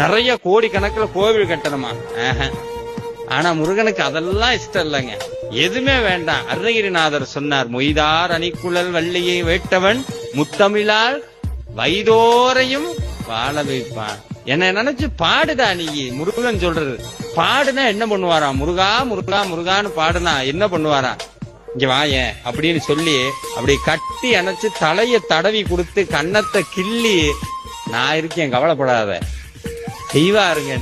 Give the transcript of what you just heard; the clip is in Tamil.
நிறைய கோடி கணக்குல கோவில் கட்டணுமா? ஆனா முருகனுக்கு அதெல்லாம் இஷ்டம் இல்லைங்க. எதுவுமே வேண்டாம். அருணகிரிநாதர் சொன்னார், மொய்தார் அணிக்குழல் வள்ளியை வேட்டவன் முத்தமிழால் வைதோரையும் வாழ வைப்பான். என்ன நினைச்சு பாடுதா நீ? முருகன் சொல்றது பாடுனா என்ன பண்ணுவாராம்? முருகா முருகா முருகான்னு பாடுனா என்ன பண்ணுவாராம்? இங்க வாயேன் அப்படின்னு சொல்லி அப்படி கட்டி அணைச்சு தலைய தடவி கொடுத்து கன்னத்தை கிள்ளி, நான் இருக்கேன் கவலைப்படாத செய்வாருங்க.